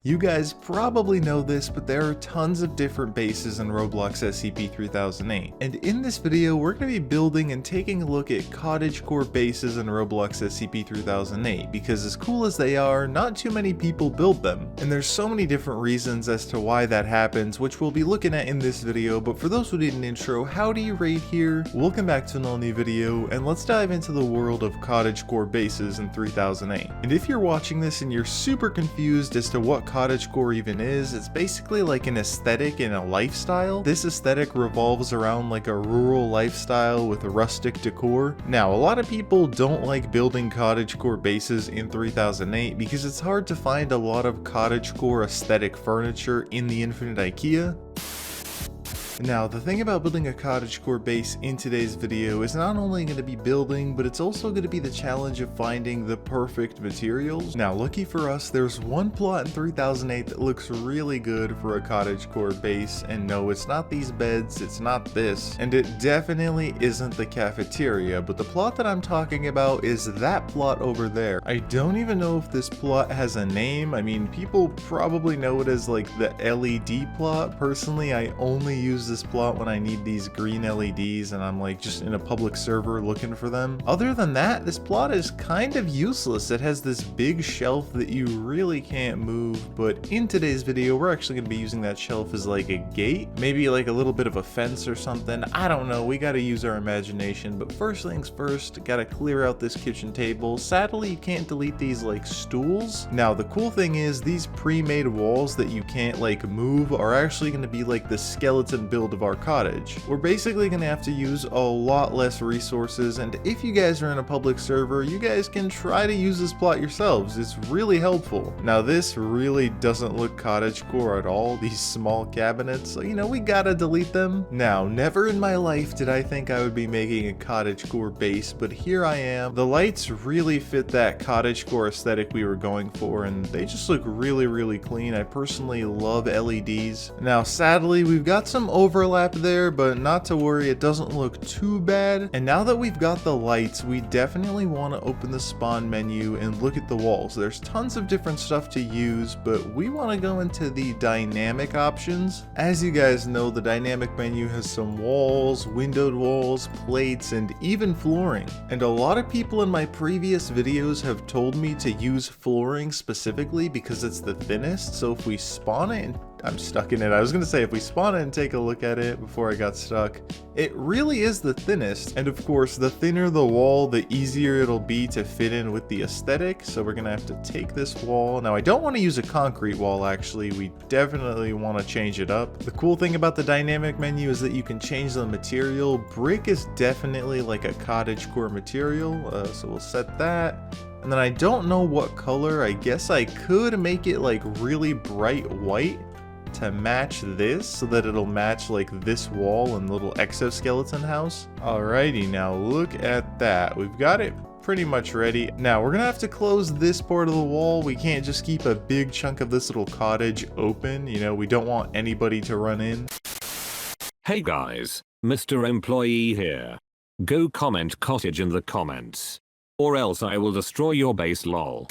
You guys probably know this, but there are tons of different bases in Roblox SCP 3008. And in this video, we're going to be building and taking a look at Cottagecore bases in Roblox SCP 3008, because as cool as they are, not too many people build them. And there's so many different reasons as to why that happens, which we'll be looking at in this video. But for those who need an intro, howdy right here, welcome back to an all new video, and let's dive into the world of Cottagecore bases in 3008. And if you're watching this and you're super confused as to what Cottagecore even is, it's basically like an aesthetic and a lifestyle. This aesthetic revolves around like a rural lifestyle with a rustic decor. Now, a lot of people don't like building Cottagecore bases in 3008 because it's hard to find a lot of Cottagecore aesthetic furniture in the Infinite IKEA. Now, the thing about building a Cottagecore base in today's video is not only going to be building, but it's also going to be the challenge of finding the perfect materials. Now, lucky for us, there's one plot in 3008 that looks really good for a Cottagecore base, and no, it's not these beds, it's not this, and it definitely isn't the cafeteria, but the plot that I'm talking about is that plot over there. I don't even know if this plot has a name. I mean, people probably know it as like the LED plot. Personally, I only use this plot when I need these green LEDs and I'm like just in a public server looking for them. Other than that, this plot is kind of useless. It has this big shelf that you really can't move, but in today's video we're actually going to be using that shelf as like a gate, maybe like a little bit of a fence or something. I don't know, we got to use our imagination. But first things first, got to clear out this kitchen table. Sadly, you can't delete these like stools. Now, the cool thing is these pre-made walls that you can't like move are actually going to be like the skeleton build of our cottage. We're basically going to have to use a lot less resources, and if you guys are in a public server, you guys can try to use this plot yourselves. It's really helpful. Now, this really doesn't look Cottagecore at all, these small cabinets, so you know, we gotta delete them. Now, never in my life did I think I would be making a Cottagecore base, but here I am. The lights really fit that Cottagecore aesthetic we were going for, and they just look really clean. I personally love LEDs. Now, sadly, we've got some overlap there, but not to worry, it doesn't look too bad. And now that we've got the lights, we definitely want to open the spawn menu and look at the walls. There's tons of different stuff to use, but we want to go into the dynamic options. As you guys know, the dynamic menu has some walls, windowed walls, plates, and even flooring. And a lot of people in my previous videos have told me to use flooring specifically because it's the thinnest. So if we spawn it and I'm stuck in it. I was going to say if we spawn it and take a look at it before I got stuck, it really is the thinnest. And of course, the thinner the wall, the easier it'll be to fit in with the aesthetic. So we're going to have to take this wall. Now, I don't want to use a concrete wall, actually. We definitely want to change it up. The cool thing about the dynamic menu is that you can change the material. Brick is definitely like a Cottagecore material. So we'll set that. And then I don't know what color. I guess I could make it like really bright white to match this, so that it'll match like this wall and little exoskeleton house. Alrighty, now look at that. We've got it pretty much ready. Now we're gonna have to close this part of the wall. We can't just keep a big chunk of this little cottage open. You know, we don't want anybody to run in. Hey guys, Mr. Employee here. Go comment cottage in the comments, or else I will destroy your base, lol.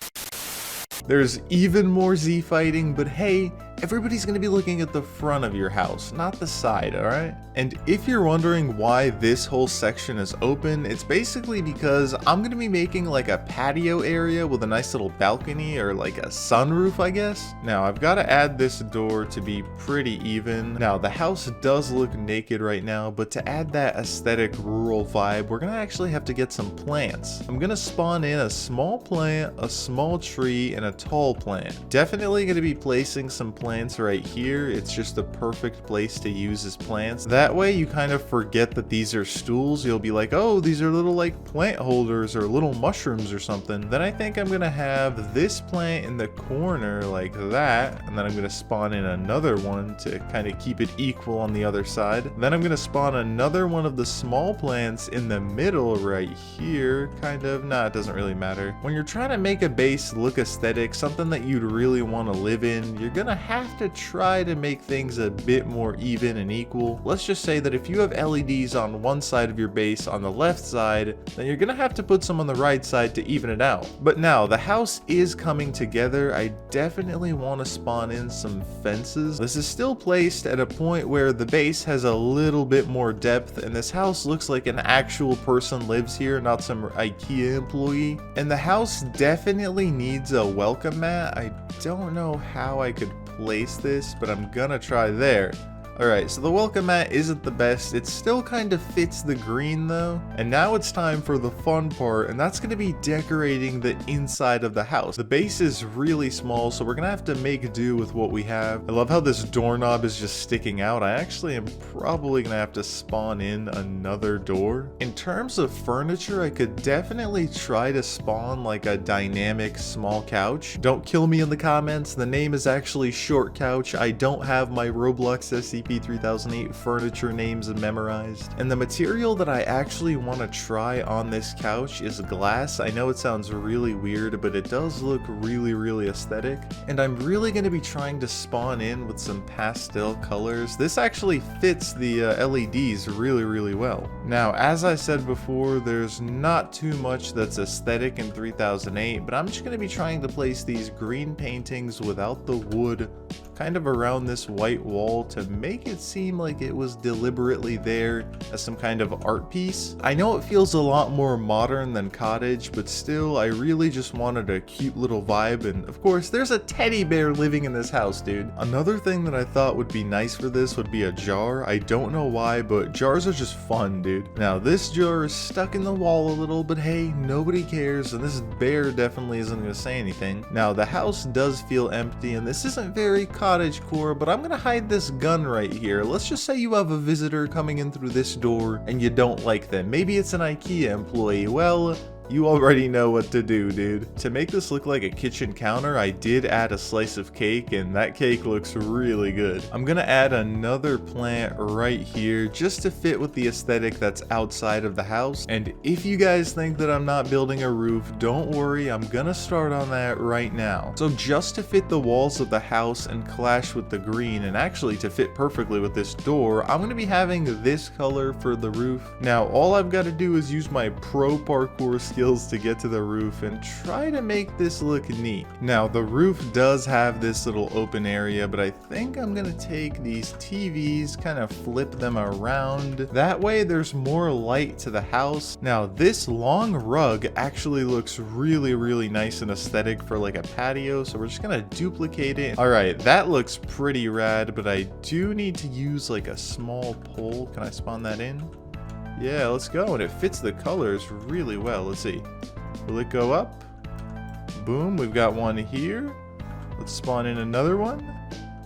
There's even more Z fighting, but hey, everybody's gonna be looking at the front of your house, not the side, alright? And if you're wondering why this whole section is open, it's basically because I'm gonna be making like a patio area with a nice little balcony, or like a sunroof, I guess. Now, I've got to add this door to be pretty even. Now, the house does look naked right now, but to add that aesthetic rural vibe, we're gonna actually have to get some plants. I'm gonna spawn in a small plant, a small tree, and a tall plant. Definitely gonna be placing some plants right here. It's just the perfect place to use as plants. That way you kind of forget that these are stools. You'll be like, oh, these are little like plant holders or little mushrooms or something. Then I think I'm gonna have this plant in the corner like that, and then I'm gonna spawn in another one to kind of keep it equal on the other side. Then I'm gonna spawn another one of the small plants in the middle right here, kind of. Nah, it doesn't really matter. When you're trying to make a base look aesthetic, something that you'd really want to live in, you're gonna have have to try to make things a bit more even and equal. Let's just say that if you have LEDs on one side of your base on the left side, then you're gonna have to put some on the right side to even it out. But now the house is coming together. I definitely want to spawn in some fences. This is still placed at a point where the base has a little bit more depth, and this house looks like an actual person lives here, not some IKEA employee. And the house definitely needs a welcome mat. I don't know how I could place this, but I'm gonna try there. Alright, so the welcome mat isn't the best. It still kind of fits the green though. And now it's time for the fun part, and that's going to be decorating the inside of the house. The base is really small, so we're going to have to make do with what we have. I love how this doorknob is just sticking out. I actually am probably going to have to spawn in another door. In terms of furniture, I could definitely try to spawn like a dynamic small couch. Don't kill me in the comments. The name is actually Short Couch. I don't have my Roblox SCP 3008 furniture names memorized. And the material that I actually want to try on this couch is glass. I know it sounds really weird, but it does look really aesthetic. And I'm really going to be trying to spawn in with some pastel colors. This actually fits the LEDs really well. Now, as I said before, there's not too much that's aesthetic in 3008, but I'm just going to be trying to place these green paintings without the wood kind of around this white wall to make it seem like it was deliberately there as some kind of art piece. I know it feels a lot more modern than cottage, but still, I really just wanted a cute little vibe. And of course, there's a teddy bear living in this house, dude. Another thing that I thought would be nice for this would be a jar. I don't know why, but jars are just fun, dude. Now, this jar is stuck in the wall a little, but hey, nobody cares, and this bear definitely isn't gonna say anything. Now, the house does feel empty, and this isn't very Cottagecore, but I'm gonna hide this gun right here. Let's just say you have a visitor coming in through this door and you don't like them. Maybe it's an IKEA employee. Well, you already know what to do, dude. To make this look like a kitchen counter, I did add a slice of cake, and that cake looks really good. I'm gonna add another plant right here just to fit with the aesthetic that's outside of the house. And if you guys think that I'm not building a roof, don't worry, I'm gonna start on that right now. So just to fit the walls of the house and clash with the green, and actually to fit perfectly with this door, I'm gonna be having this color for the roof. Now, all I've got to do is use my pro parkour skills to get to the roof and try to make this look neat. Now, the roof does have this little open area, but I think I'm gonna take these TVs, kind of flip them around. That way there's more light to the house. Now, this long rug actually looks really nice and aesthetic for like a patio, so we're just gonna duplicate it. All right, that looks pretty rad, but I do need to use like a small pole. Can I spawn that in? Yeah, let's go. And it fits the colors really well. Let's see. Will it go up? Boom, we've got one here. Let's spawn in another one.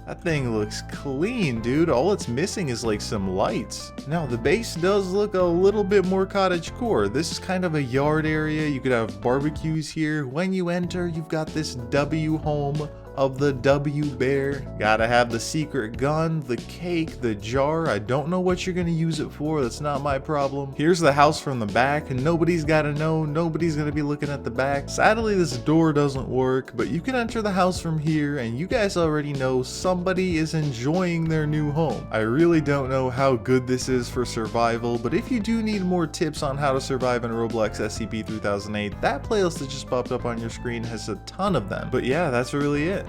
That thing looks clean, dude. All it's missing is like some lights. Now, the base does look a little bit more cottagecore. This is kind of a yard area. You could have barbecues here. When you enter, you've got this W home of the W bear. Gotta have the secret gun, the cake, the jar. I don't know what you're gonna use it for. That's not my problem. Here's the house from the back, and nobody's gotta know. Nobody's gonna be looking at the back. Sadly, this door doesn't work, but you can enter the house from here, and you guys already know somebody is enjoying their new home. I really don't know how good this is for survival, but if you do need more tips on how to survive in Roblox SCP 3008, that playlist that just popped up on your screen has a ton of them. But yeah, that's really it.